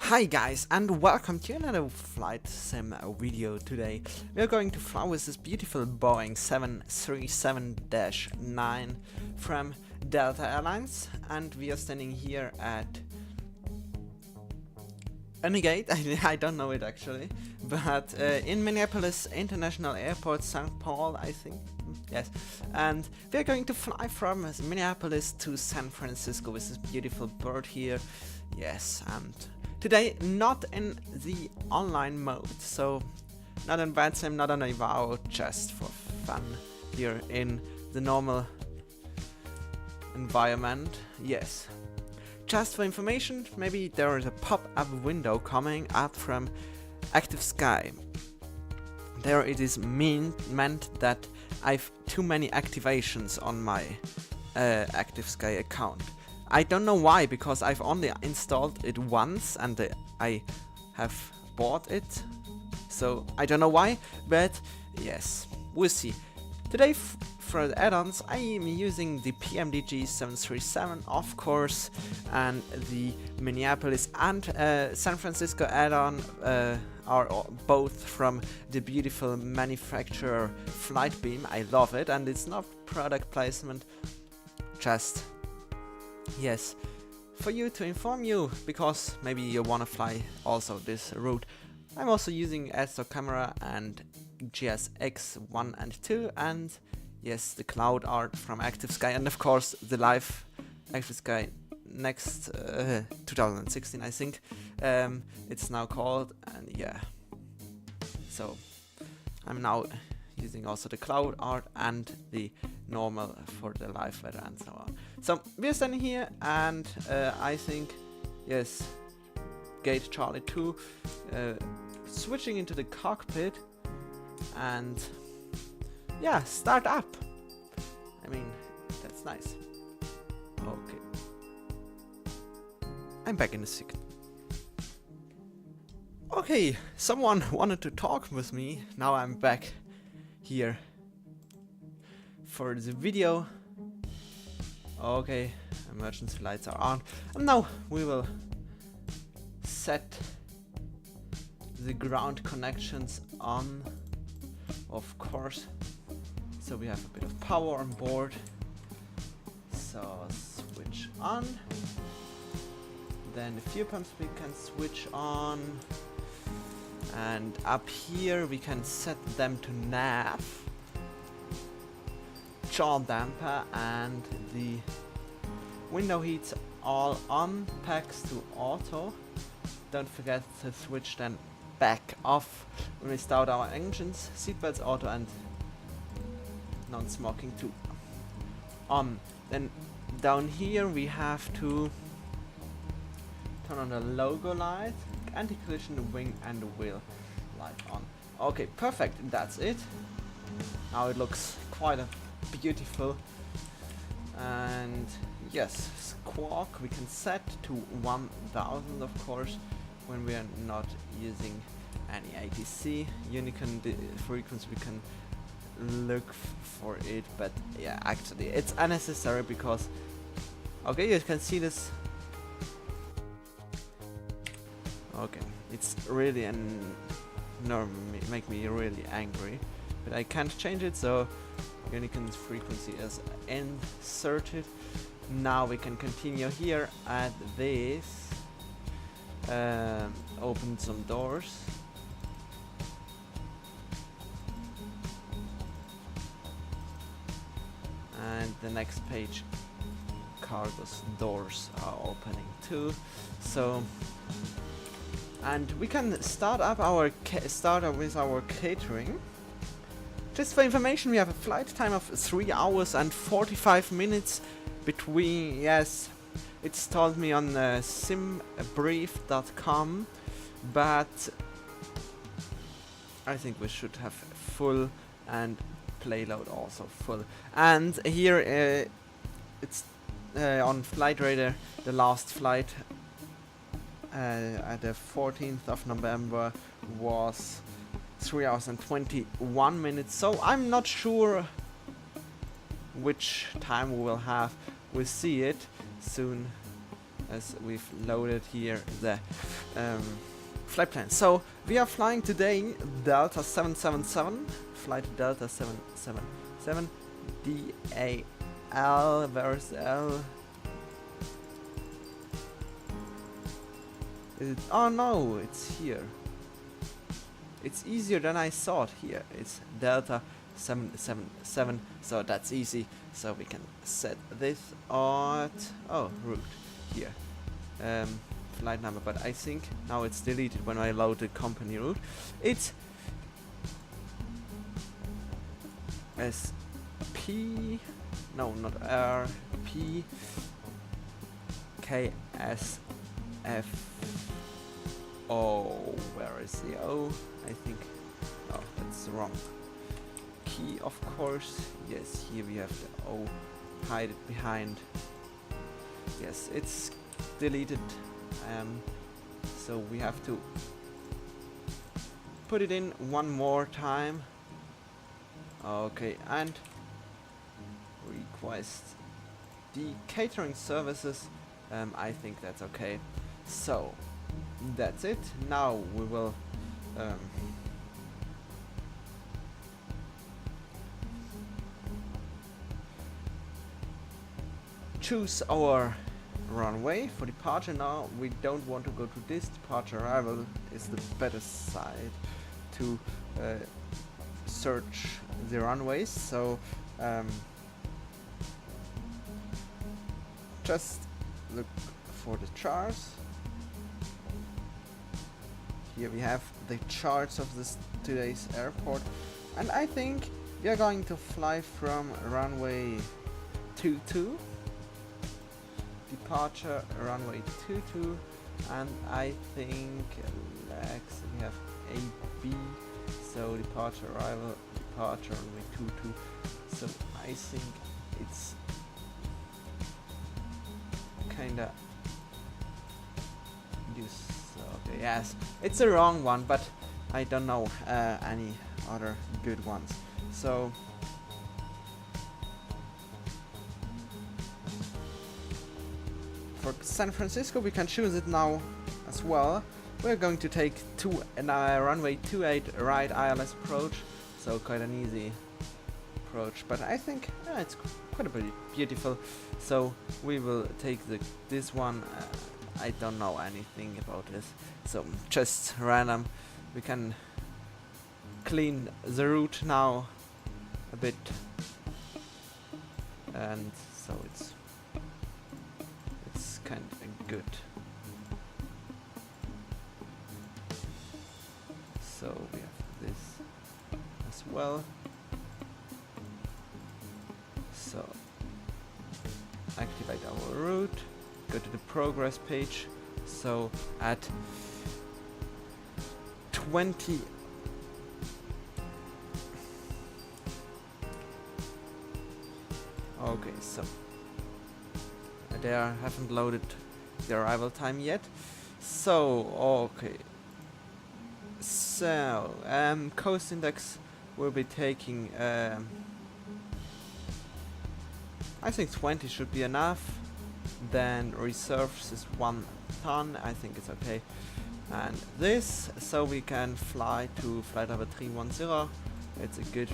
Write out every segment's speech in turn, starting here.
Hi guys, and welcome to another flight sim video. Today we are going to fly with this beautiful Boeing 737-9 from Delta Airlines, and we are standing here at any gate. I don't know it actually, but in Minneapolis International Airport, St. Paul, I think. Yes, and we are going to fly from Minneapolis to San Francisco with this beautiful bird here. Yes, and today not in the online mode, so not in bad sim, not on a vow, just for fun here in the normal environment. Yes, just for information, maybe there is a pop-up window coming up from Active Sky. There it is meant that I've too many activations on my Active Sky account. I don't know why, because I've only installed it once and I have bought it, so I don't know why, but yes, we'll see. Today for the add-ons I am using the PMDG 737 of course, and the Minneapolis and San Francisco add-on are both from the beautiful manufacturer Flightbeam. I love it, and it's not product placement, just yes, for you to inform you, because maybe you wanna fly also this route. I'm also using Ezdock Camera and GSX 1 and 2, and yes, the cloud art from Active Sky, and of course the live Active Sky next 2016 I think it's now called, and yeah, so I'm now using also the cloud art and the normal for the live weather and so on. So we're standing here, and I think yes, gate Charlie 2, switching into the cockpit, and yeah, start up. I mean, that's nice. Okay, I'm back in a second. Okay, someone wanted to talk with me. Now I'm back here for the video. Okay, emergency lights are on, and now we will set the ground connections on, of course, so we have a bit of power on board. So switch on, then the fuel pumps we can switch on, and up here we can set them to nav, jaw damper, and the window heats all on, packs to auto. Don't forget to switch them back off when we start our engines, seatbelts auto, and non-smoking to on. Then down here we have to turn on the logo light, anti-collision, wing and wheel light on. Okay, perfect, that's it. Now it looks quite beautiful, and yes, squawk we can set to 1000 of course when we are not using any ATC. Unicorn frequency we can look for it, but yeah, actually it's unnecessary because okay, you can see this. Okay, it's really make me really angry, but I can't change it, so Unicorn's frequency is inserted. Now we can continue here at this, open some doors, and the next page cargo's doors are opening too. So, and we can start up our with our catering. Just for information, we have a flight time of 3 hours and 45 minutes between, yes, it's told me on simbrief.com, but I think we should have full, and payload also full. And here it's on Flight Radar, the last flight at the 14th of November was 3 hours and 21 minutes, so I'm not sure which time we will have. We'll see it soon as we've loaded here the flight plan. So we are flying today DAL777, flight DAL777, DAL, where's the L? Is it? Oh no, it's here. It's easier than I thought here. It's Delta 777, so that's easy. So we can set this at, oh, route here. Flight number, but I think now it's deleted when I load the company route. It's SP, no, not R, P, KSFO. Where is the O? I think, no, that's wrong. Key, of course. Yes, here we have the O. Hide it behind. Yes, it's deleted. So we have to put it in one more time. Okay, and request the catering services. I think that's okay. So that's it. Now we will choose our runway for departure. Now we don't want to go to this departure. Arrival is the better side to search the runways. So just look for the charts. Here we have the charts of this today's airport, and I think we are going to fly from runway 22. Departure runway 22, and I think Lex, we have AB, so departure arrival, departure runway 22. So I think it's kinda use. Okay, yes, it's the wrong one, but I don't know any other good ones. So for San Francisco, we can choose it now as well. We're going to take runway 28 right ILS approach, so quite an easy approach, but I think it's quite a bit beautiful. So we will take this one. I don't know anything about this, so just random. We can clean the route now a bit, and so it's kind of good. So we have this as well. So activate our route, go to the progress page. So at 20 okay, so they haven't loaded the arrival time yet. So okay, so coast index will be taking I think 20 should be enough. Then reserves is 1 ton. I think it's okay. And this, so we can fly to flight level 310. It's a good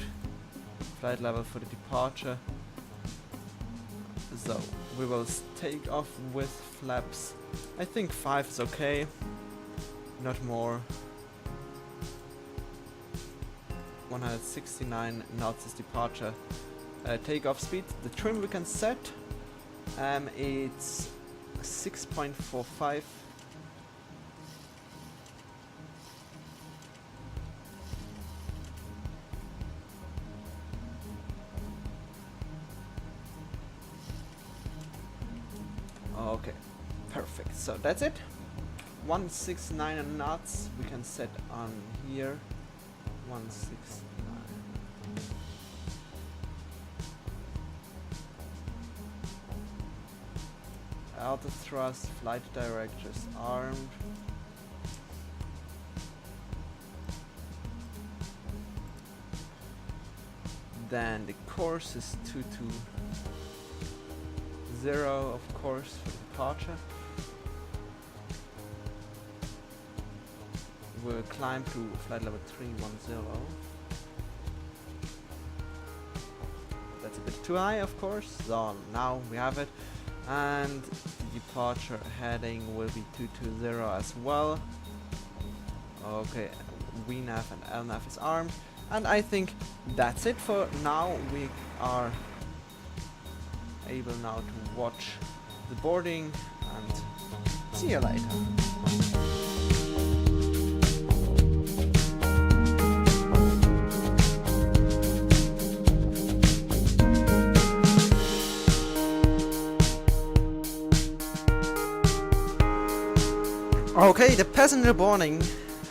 flight level for the departure. So we will take off with flaps. I think 5 is okay, not more. 169 knots is departure. Takeoff speed, the trim we can set. It's 6.45. Okay, perfect. So that's it. 169 knots we can set on here. 169. Auto thrust, flight directors armed. Then the course is 220, of course, for departure. We'll climb to flight level 310. That's a bit too high, of course, so now we have it. And the departure heading will be 220 as well. Okay, VNAV and LNAV is armed. And I think that's it for now. We are able now to watch the boarding and see you later. Okay, the passenger boarding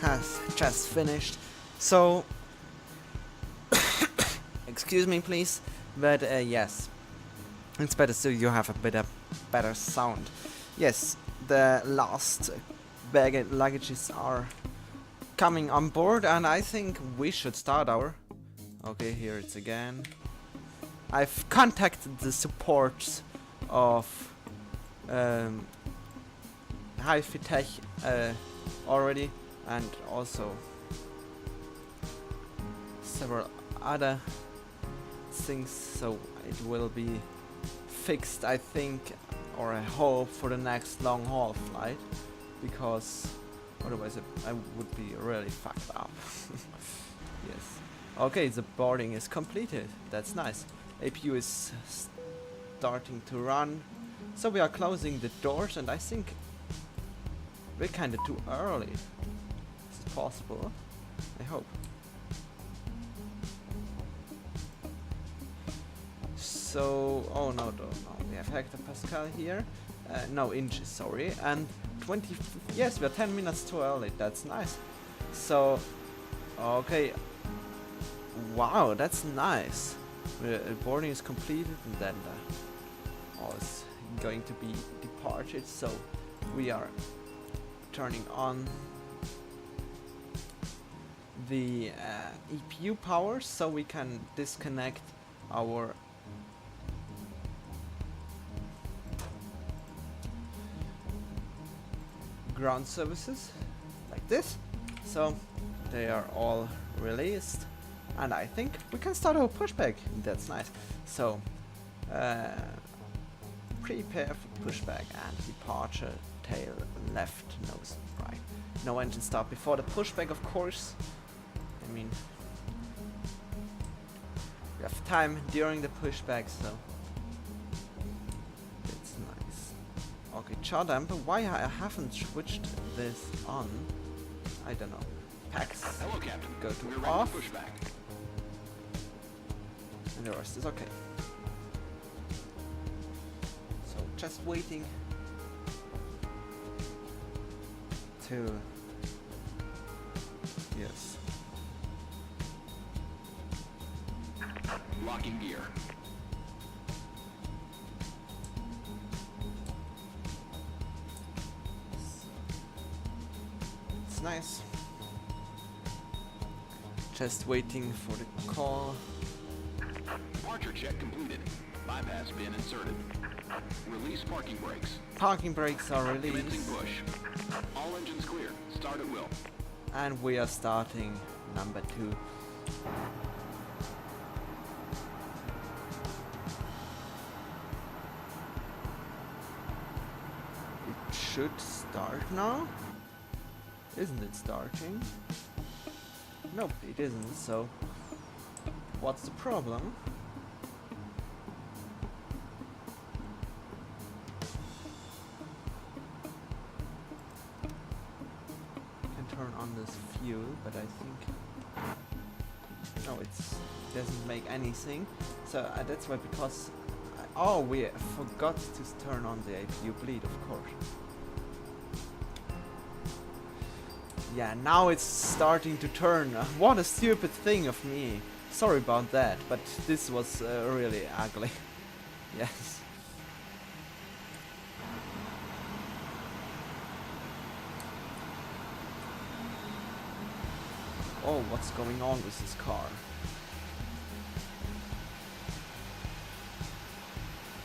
has just finished, so excuse me please, but yes, it's better so you have a better sound. Yes, the last luggages are coming on board, and I think we should start our... Okay, here it's again. I've contacted the supports of HiFi-Tech already, and also several other things, so it will be fixed, I think, or I hope, for the next long haul flight, because otherwise I would be really fucked up. Yes. Okay, the boarding is completed. That's nice. APU is starting to run, so we are closing the doors, and I think we're kinda too early. Is it possible? I hope. So, oh no, we have hectopascal here. No, inches, sorry. And 20, yes, we're 10 minutes too early. That's nice. So, okay. Wow, that's nice. Boarding is completed, and then all is going to be departed. So, we are turning on the EPU power so we can disconnect our ground services like this. So they are all released, and I think we can start our pushback. That's nice. So prepare for pushback and departure. Tail left, nose right. No engine start before the pushback, of course. I mean, we have time during the pushback, so it's nice. Okay, char damper. Why I haven't switched this on? I don't know. Packs. Hello, Captain. Go to We're off. ready to push back. And the rest is okay. So just waiting to... Yes. Locking gear. It's nice. Just waiting for the call. Departure check completed. Bypass bin inserted. Release parking brakes. Parking brakes are Commencing released. push. All engines clear. Start at will. And we are starting number 2. It should start now. Isn't it starting? Nope, it isn't, so what's the problem? Turn on this fuel, but I think no, it doesn't make anything. So that's why, because oh, we forgot to turn on the APU bleed, of course. Yeah, now it's starting to turn. What a stupid thing of me. Sorry about that, but this was really ugly. Yes. Oh, what's going on with this car?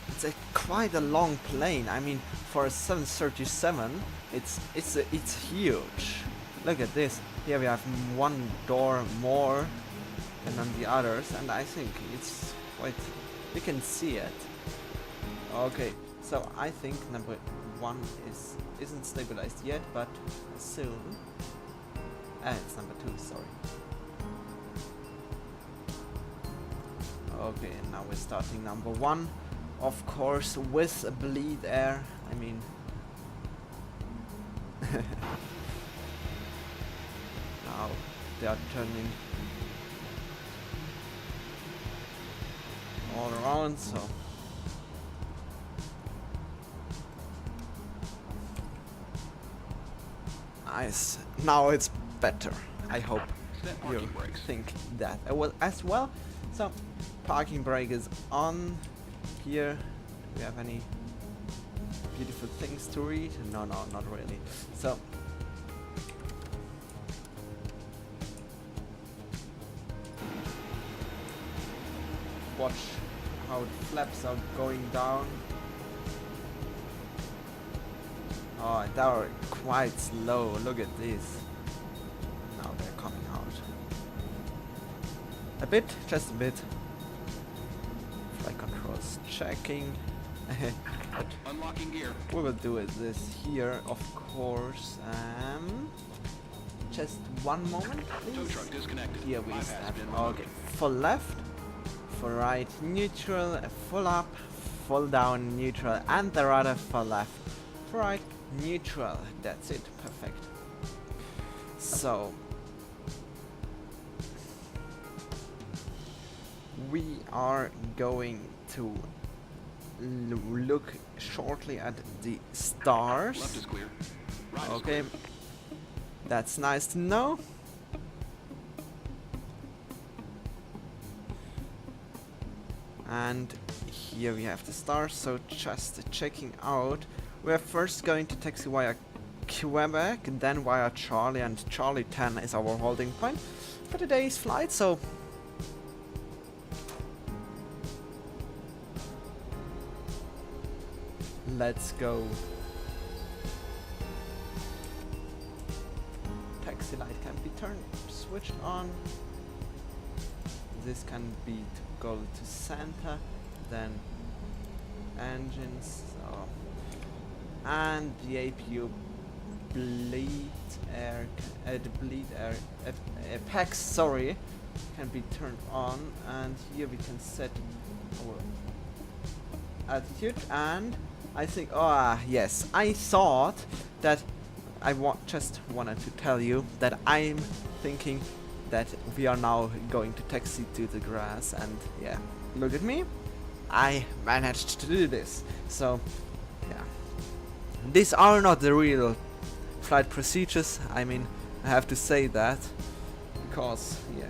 It's quite a long plane. I mean, for a 737, it's huge. Look at this. Here we have one door more than on the others, and I think it's quite. You can see it. Okay, so I think number 1 isn't stabilized yet, but soon. It's number 2. Sorry. Okay, now we're starting number 1. Of course, with a bleed air. I mean. Now they are turning all around, so nice. Now it's better. I hope you think that as well. So parking brake is on. Here do we have any beautiful things to read? No, not really. So watch how the flaps are going down. Oh, they are quite slow. Look at this. Now they're coming out. A bit, just a bit. Flight controls checking. But Unlocking gear. we will do it this here, of course. Just one moment, Tow please. truck disconnected. Here we Bypass start. bin removed. Okay, full left, full right, neutral, full up, full down, neutral, and the rudder full left, full right, neutral. That's it, perfect. So we are going to look shortly at the stars. Left is clear. Right is Okay, clear. that's nice to know. And here we have the stars, so just checking out. We're first going to taxi via Quebec, then via Charlie, and Charlie 10 is our holding point for today's flight, so let's go. Taxi light can be switched on. This can be to go to center, then engines, and the APU bleed air, the bleed air packs, sorry, can be turned on, and here we can set our altitude. And I think, yes, I thought that just wanted to tell you that I'm thinking that we are now going to taxi to the grass, and yeah, look at me, I managed to do this. So yeah, these are not the real flight procedures. I mean, I have to say that because, yeah,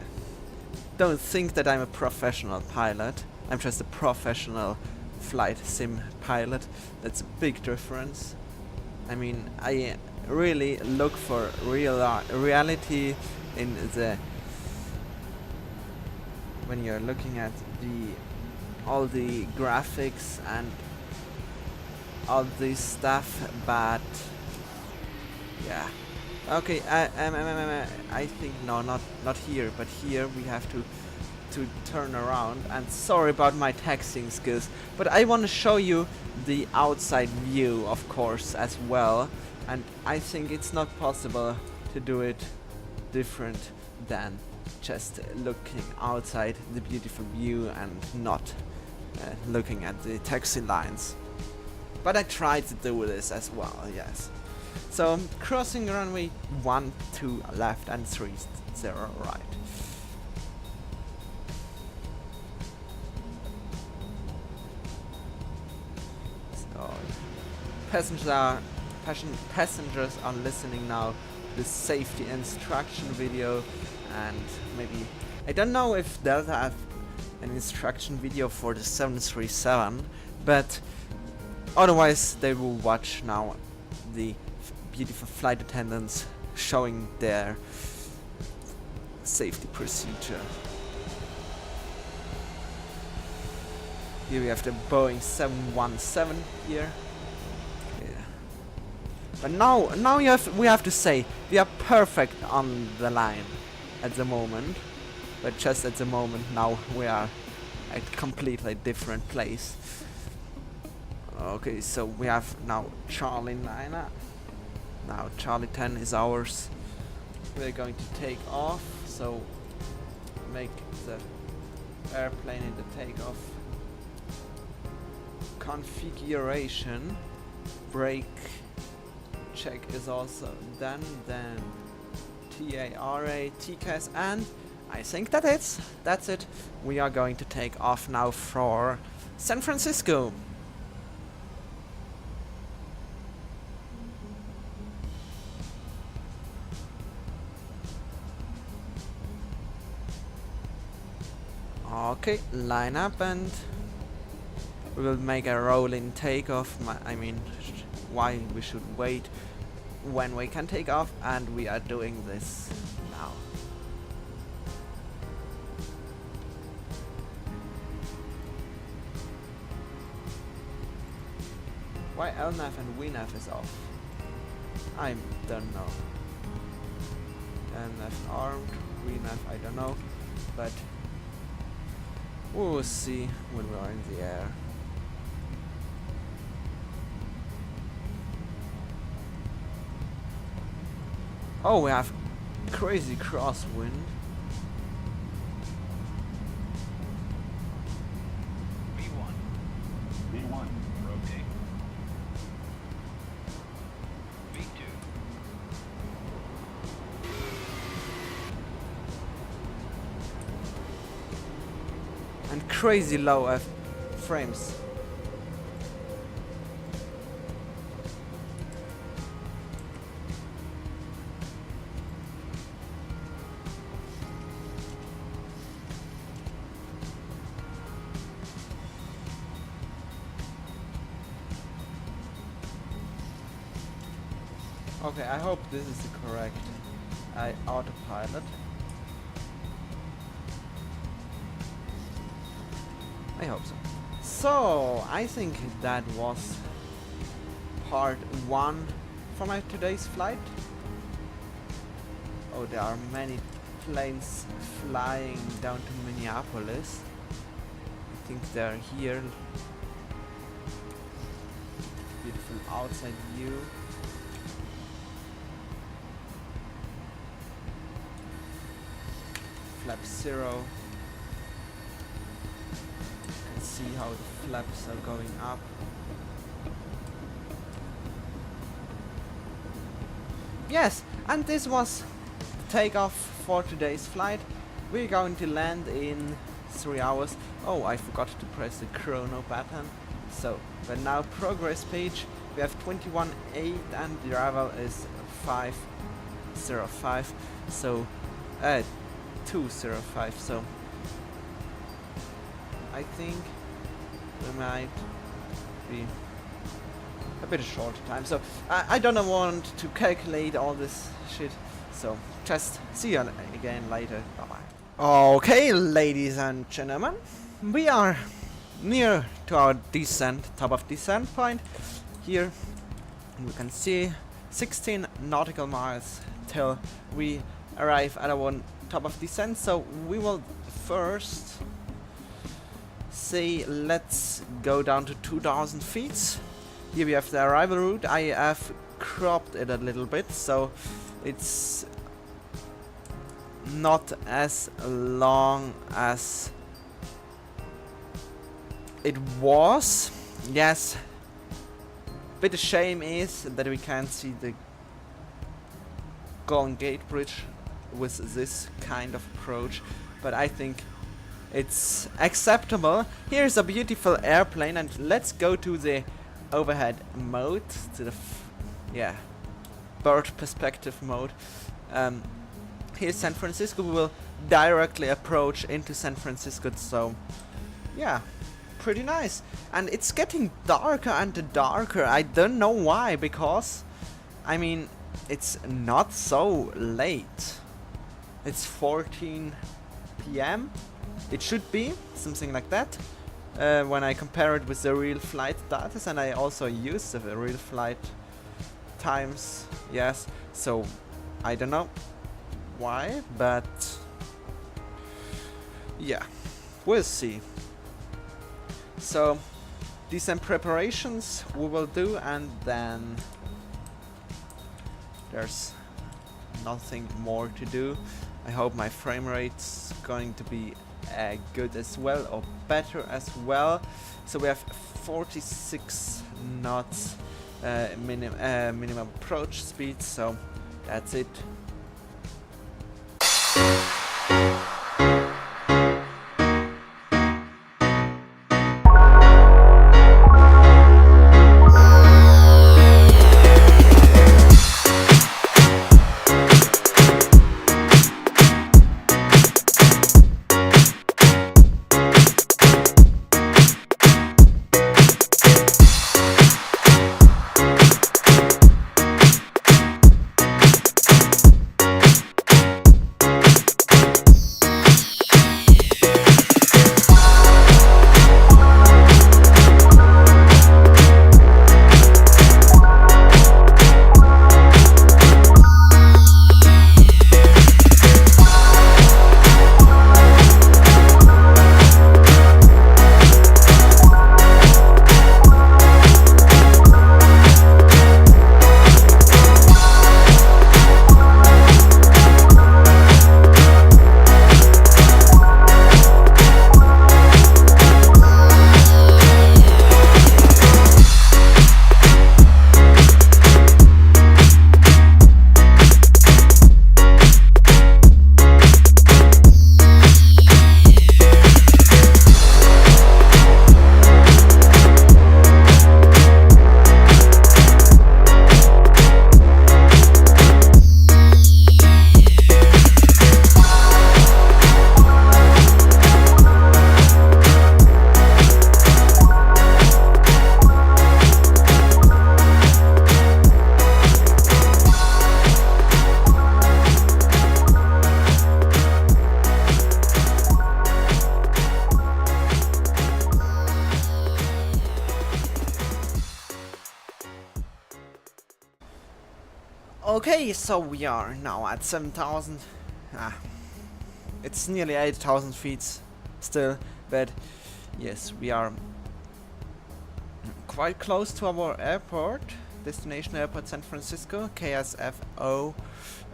don't think that I'm a professional pilot. I'm just a professional flight sim pilot. That's a big difference. I mean, I really look for reality in the when you're looking at all the graphics and all this stuff, but yeah, okay. I think no, not here, but here we have to turn around. And sorry about my taxiing skills, but I want to show you the outside view, of course, as well. And I think it's not possible to do it different than just looking outside the beautiful view and not looking at the taxi lines. But I tried to do this as well, yes. So crossing runway 12 left and 30 right. So passengers are listening now to the safety instruction video, and maybe I don't know if they'll have an instruction video for the 737, but otherwise they will watch now the beautiful flight attendants showing their safety procedure. Here we have the Boeing 717 here. Yeah. But now we have to say we are perfect on the line at the moment. But just at the moment now we are at completely different place. Okay, so we have now Charlie 9. Now Charlie 10 is ours. We're going to take off, so make the airplane in the takeoff configuration. Brake check is also done. Then TARA, TCAS, and I think that's it. We are going to take off now for San Francisco. Okay, line up and we will make a rolling takeoff. I mean, why we should wait when we can take off, and we are doing this now. Why LNAV and WNAV is off? I don't know. LNAV armed, WNAV I don't know, but we will see when we are in the air. Oh, we have crazy crosswind. V1, rotate. V2. And crazy low frames. Okay, I hope this is the correct autopilot. I hope so. So, I think that was part 1 for my today's flight. Oh, there are many planes flying down to Minneapolis. I think they're here. Beautiful outside view. Flap 0. See how the flaps are going up. Yes, and this was the takeoff for today's flight. We're going to land in 3 hours. Oh, I forgot to press the chrono button. So, but now progress page. We have 21.8 and the arrival is 5:05. So, 2:05. So, I think we might be a bit short time, so I don't want to calculate all this shit, so just see you again later. Bye bye. Okay, ladies and gentlemen, we are near to our top of descent point. Here we can see 16 nautical miles till we arrive at our top of descent, so we will first say let's go down to 2000 feet. Here we have the arrival route. I have cropped it a little bit so it's not as long as it was. Yes, but the shame is that we can't see the Golden Gate Bridge with this kind of approach, but I think it's acceptable. Here's a beautiful airplane, and let's go to the overhead mode, to the bird perspective mode. Here's San Francisco. We will directly approach into San Francisco, so yeah, pretty nice. And it's getting darker and darker. I don't know why, because I mean it's not so late. It's 14 p.m. It should be something like that when I compare it with the real flight data, and I also use the real flight times, yes, so I don't know why, but yeah, we'll see. So decent preparations we will do, and then there's nothing more to do. I hope my frame rate's going to be good as well, or better as well. So we have 46 knots minimum approach speed, so that's it. Okay, so we are now at 7,000. It's nearly 8,000 feet still, but yes, we are quite close to our airport, destination airport San Francisco, KSFO,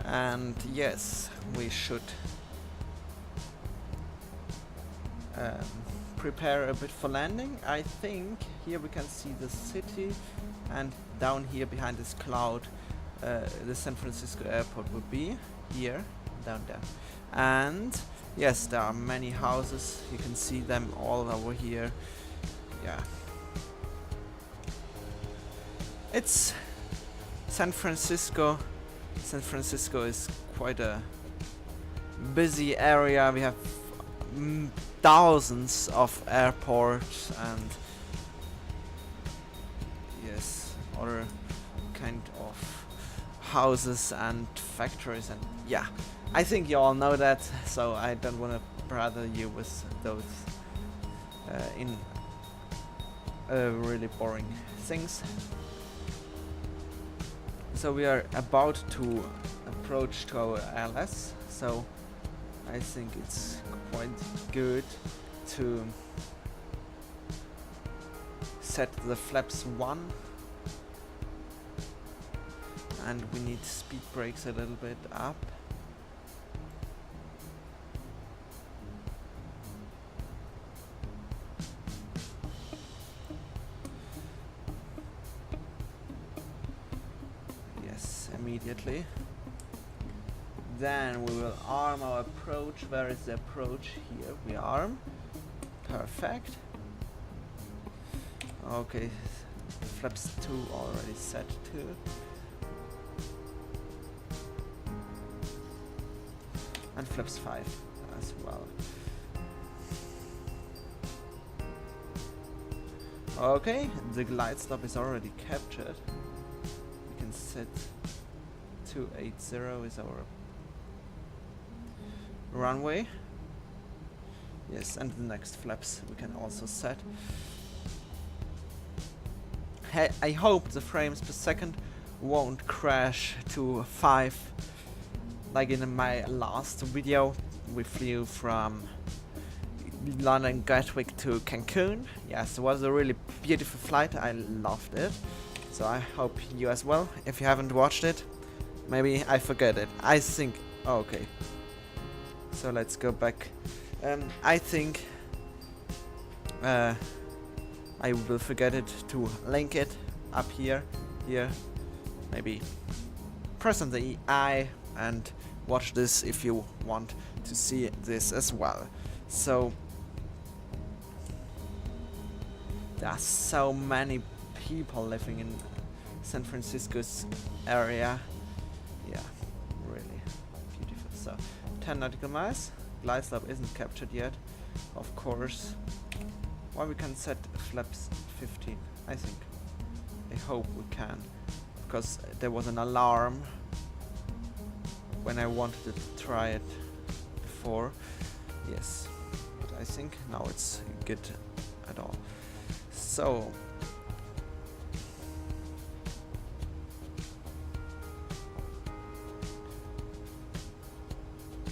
and yes, we should prepare a bit for landing. I think here we can see the city, and down here behind this cloud the San Francisco airport would be here, down there. And yes, there are many houses, you can see them all over here. Yeah, it's San Francisco. San Francisco is quite a busy area. We have thousands of airports and yes, other kind of houses and factories, and yeah, I think you all know that, so I don't want to bother you with those really boring things. So we are about to approach to our LS, so I think it's quite good to set the flaps 1, and we need speed brakes a little bit up. Yes, immediately. Then we will arm our approach. Where is the approach? Here we arm. Perfect. Okay, flaps 2 already set too. And flaps 5 as well. Okay, the glide stop is already captured. We can set 280 is our runway. Yes, and the next flaps we can also set. I hope the frames per second won't crash to 5 like in my last video. We flew from London Gatwick to Cancun. Yes, it was a really beautiful flight. I loved it. So I hope you as well. If you haven't watched it, maybe I forget it. I think... Oh, okay. So let's go back. I think I will forget it to link it up here. Maybe press on the I and watch this if you want to see this as well. So there are so many people living in San Francisco's area. Yeah, really beautiful. So 10 nautical miles. Glide slope isn't captured yet, of course. Well, we can set flaps 15, I think. I hope we can, because there was an alarm when I wanted to try it before. Yes, but I think now it's good at all. So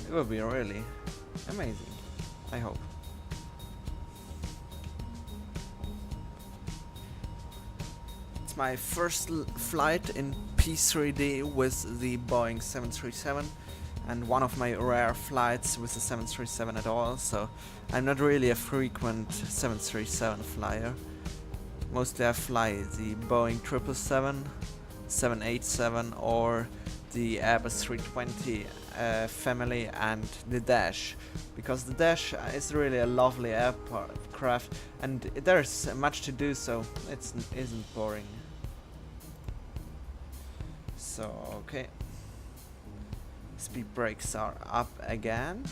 it will be really amazing, I hope. It's my first flight in P3D with the Boeing 737 and one of my rare flights with the 737 at all, so I'm not really a frequent 737 flyer. Mostly I fly the Boeing 777, 787 or the Airbus 320 family and the Dash, because the Dash is really a lovely aircraft and there's much to do, so it isn't boring. So okay, speed brakes are up again.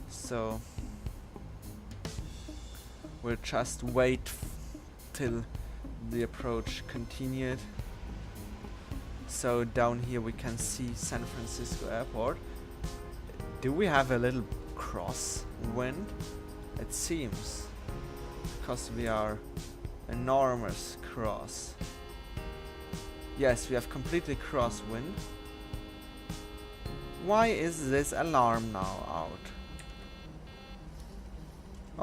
So we'll just wait till the approach continued. So down here we can see San Francisco Airport. Do we have a little crosswind? It seems, because we are enormous cross. Yes, we have completely crosswind. Why is this alarm now out?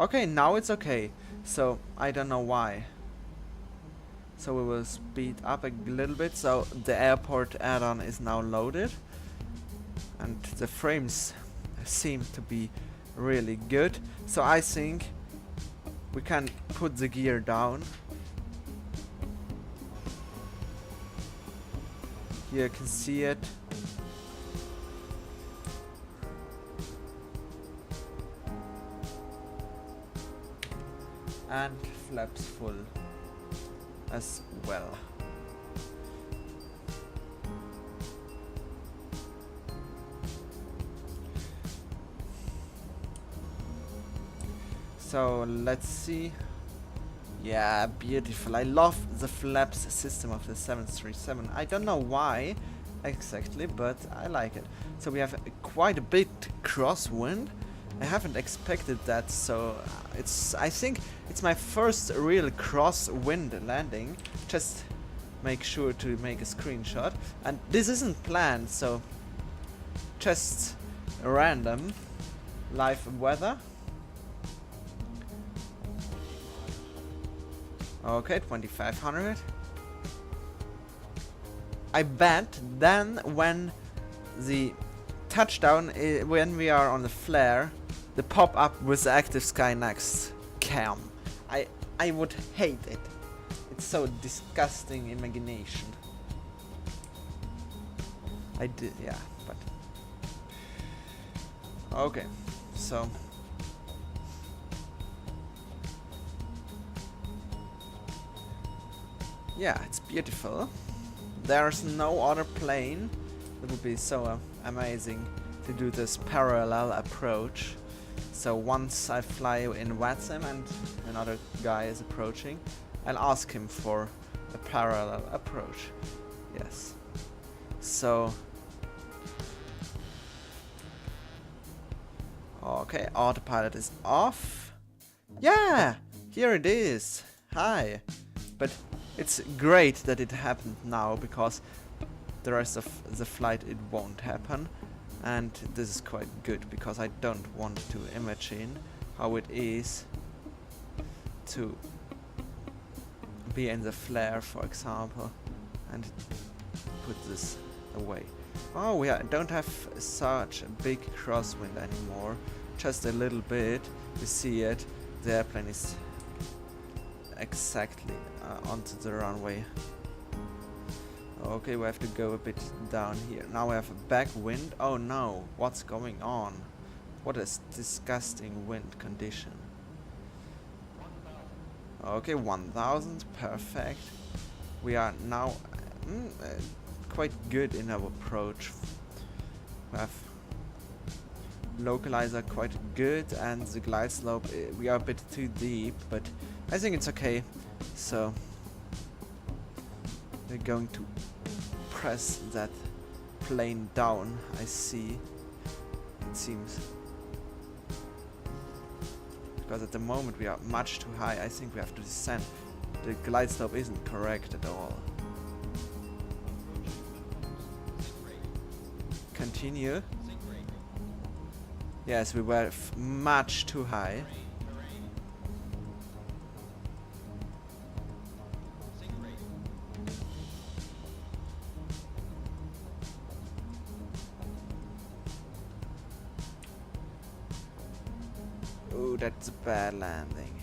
Okay, now it's okay. So I don't know why. So we will speed up a little bit. So the airport add-on is now loaded and the frames seem to be really good. So I think we can put the gear down. Here you can see it. And flaps full as well. So let's see. Yeah, beautiful. I love the flaps system of the 737. I don't know why exactly, but I like it. So we have quite a bit crosswind. I haven't expected that, so I think it's my first real crosswind landing. Just make sure to make a screenshot. And this isn't planned, so just random live weather. Okay, 2500. I bet then when the touchdown, when we are on the flare, the pop-up with the active sky next cam. I would hate it. It's so disgusting imagination. I did, yeah, but okay, so yeah, it's beautiful. There's no other plane. It would be so amazing to do this parallel approach. So once I fly in Watson and another guy is approaching, I'll ask him for a parallel approach. Yes. So okay, autopilot is off. Yeah, here it is. Hi. But it's great that it happened now, because the rest of the flight it won't happen. And this is quite good, because I don't want to imagine how it is to be in the flare, for example, and put this away. Oh, we don't have such a big crosswind anymore, just a little bit. You see it, the airplane is exactly onto the runway. Okay, we have to go a bit down here. Now we have a backwind. Oh no, what's going on? What a disgusting wind condition. Okay, 1000, perfect. We are now quite good in our approach. We have localizer quite good, and the glide slope, we are a bit too deep, but I think it's okay. So we're going to press that plane down, I see, it seems. Because at the moment we are much too high. I think we have to descend. The glide slope isn't correct at all. Continue. Yes, we were much too high. Ooh, that's a bad landing.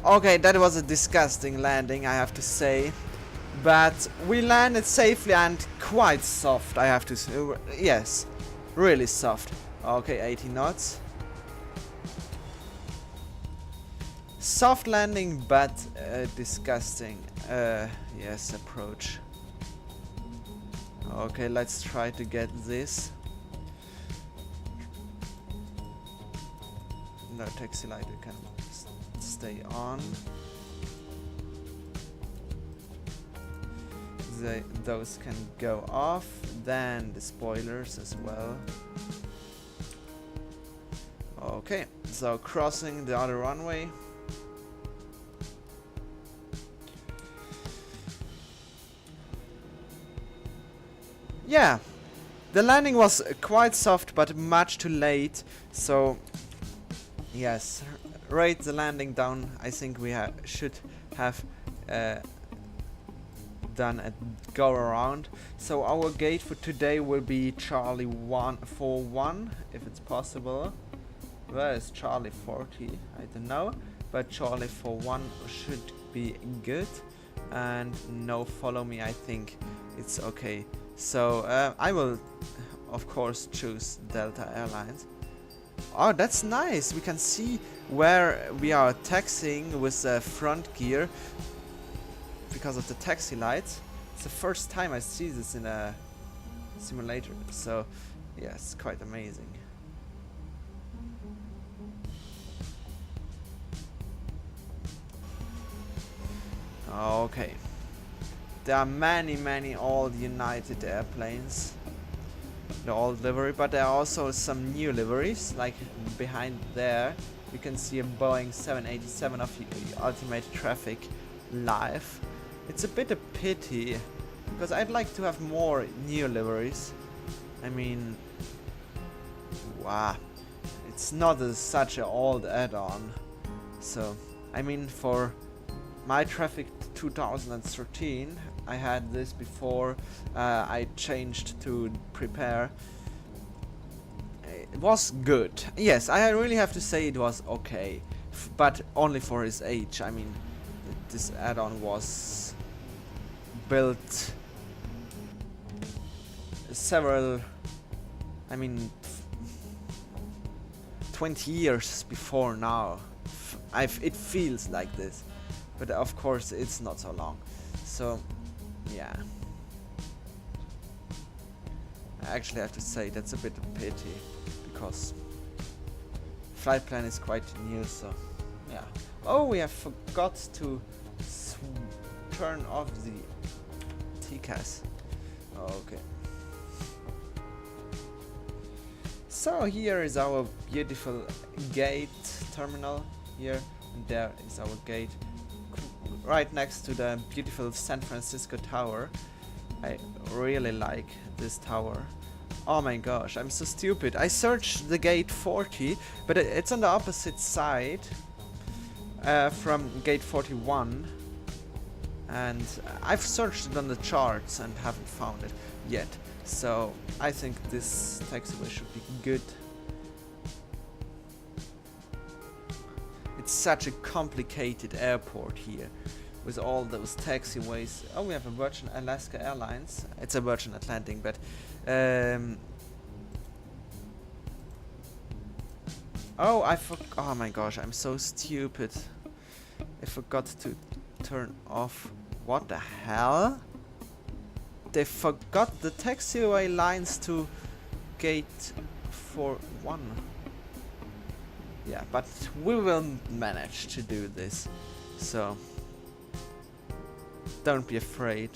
Okay, that was a disgusting landing, I have to say. But we landed safely and quite soft, I have to say. Yes, really soft. Okay, 80 knots. Soft landing, but disgusting. Yes, approach. Okay, let's try to get this. No taxi light, we can stay on. Those can go off. Then the spoilers as well. Okay, so crossing the other runway. Yeah, the landing was quite soft, but much too late. So yes, rate the landing down. I think we should have done a go around. So our gate for today will be Charlie 141, if it's possible. Where is Charlie 40? I don't know, but Charlie 41 should be good. And no, follow me. I think it's okay. So I will, of course, choose Delta Airlines. Oh, that's nice. We can see where we are taxiing with the front gear because of the taxi lights. It's the first time I see this in a simulator. So, yes, quite amazing. Okay. There are many old United airplanes. The old livery, but there are also some new liveries, like behind there. You can see a Boeing 787 of Ultimate Traffic live. It's a bit a pity, because I'd like to have more new liveries. I mean, wow, it's not such an old add-on. So, I mean, for my Traffic 2013, I had this before I changed to Prepare. It was good. Yes, I really have to say it was okay, but only for his age. I mean, this add-on was built several, I mean, 20 years before now. It feels like this, but of course it's not so long. So, yeah. I actually have to say that's a bit of a pity, because flight plan is quite new, so yeah. Oh, we have forgot to turn off the TCAS. Okay. So here is our beautiful gate terminal here, and there is our gate right next to the beautiful San Francisco Tower. I really like this tower. Oh my gosh, I'm so stupid. I searched the gate 40, but it's on the opposite side from gate 41. And I've searched it on the charts and haven't found it yet. So I think this taxiway should be good. It's such a complicated airport here with all those taxiways. Oh, we have a Virgin Alaska Airlines. It's a Virgin Atlantic, but oh, oh my gosh, I'm so stupid. I forgot to turn off. What the hell? They forgot the taxiway lines to gate 41. Yeah, but we will manage to do this. So don't be afraid.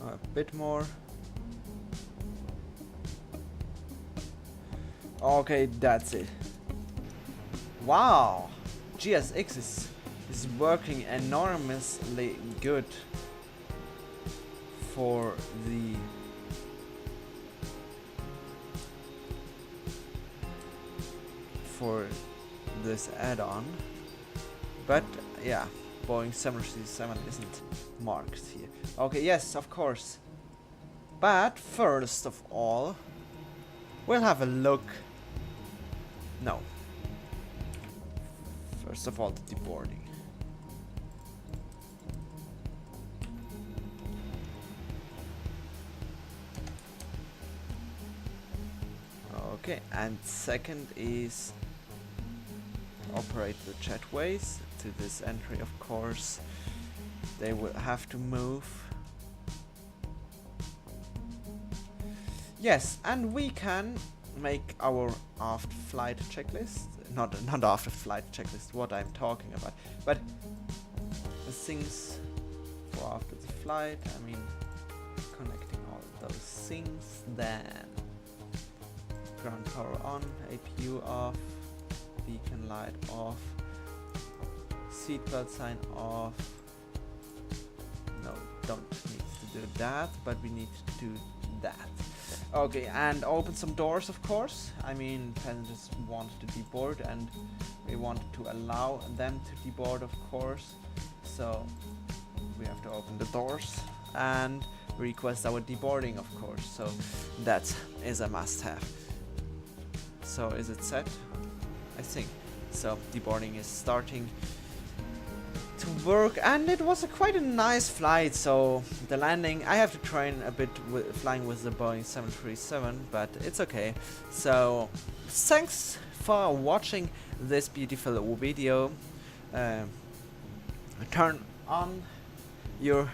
A bit more. Okay, that's it. Wow, GSX is working enormously good for this add-on, but yeah, Boeing 777 isn't marked here. Okay, yes, of course. But first of all, we'll have a look. No. First of all, the deboarding. Okay, and second is operate the jetways to this entry, of course. They will have to move. Yes, and we can make our after flight checklist. Not after flight checklist, what I'm talking about. But the things for after the flight, I mean connecting all of those things, then ground power on, APU off, beacon light off, seatbelt sign off. No, don't need to do that, but we need to do that. Okay, and open some doors, of course. I mean, passengers want to deboard and we want to allow them to deboard, of course. So we have to open the doors and request our deboarding, of course. So that is a must-have. So is it set? I think so. Deboarding is starting to work, and it was quite a nice flight. So the landing, I have to train a bit with flying with the Boeing 737, but it's okay. So thanks for watching this beautiful video. Turn on your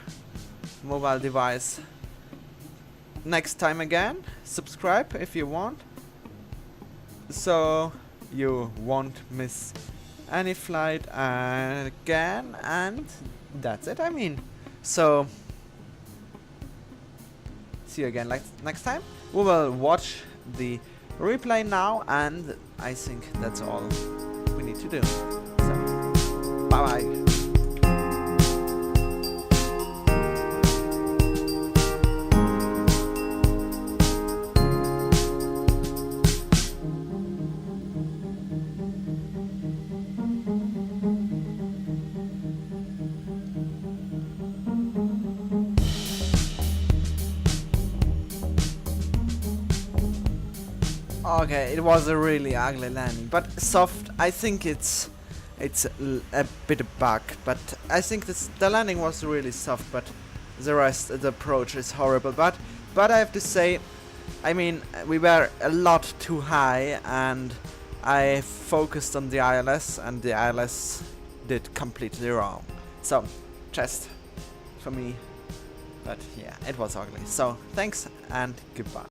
mobile device next time again. Subscribe if you want, so you won't miss any flight again, and that's it. I mean, so see you again next time. We will watch the replay now, and I think that's all we need to do. So bye bye. Okay, it was a really ugly landing, but soft. I think it's a bit of bug, but I think the landing was really soft. But the rest, the approach is horrible. But I have to say, I mean, we were a lot too high, and I focused on the ILS, and the ILS did completely wrong. So, just for me. But yeah, it was ugly. So, thanks and goodbye.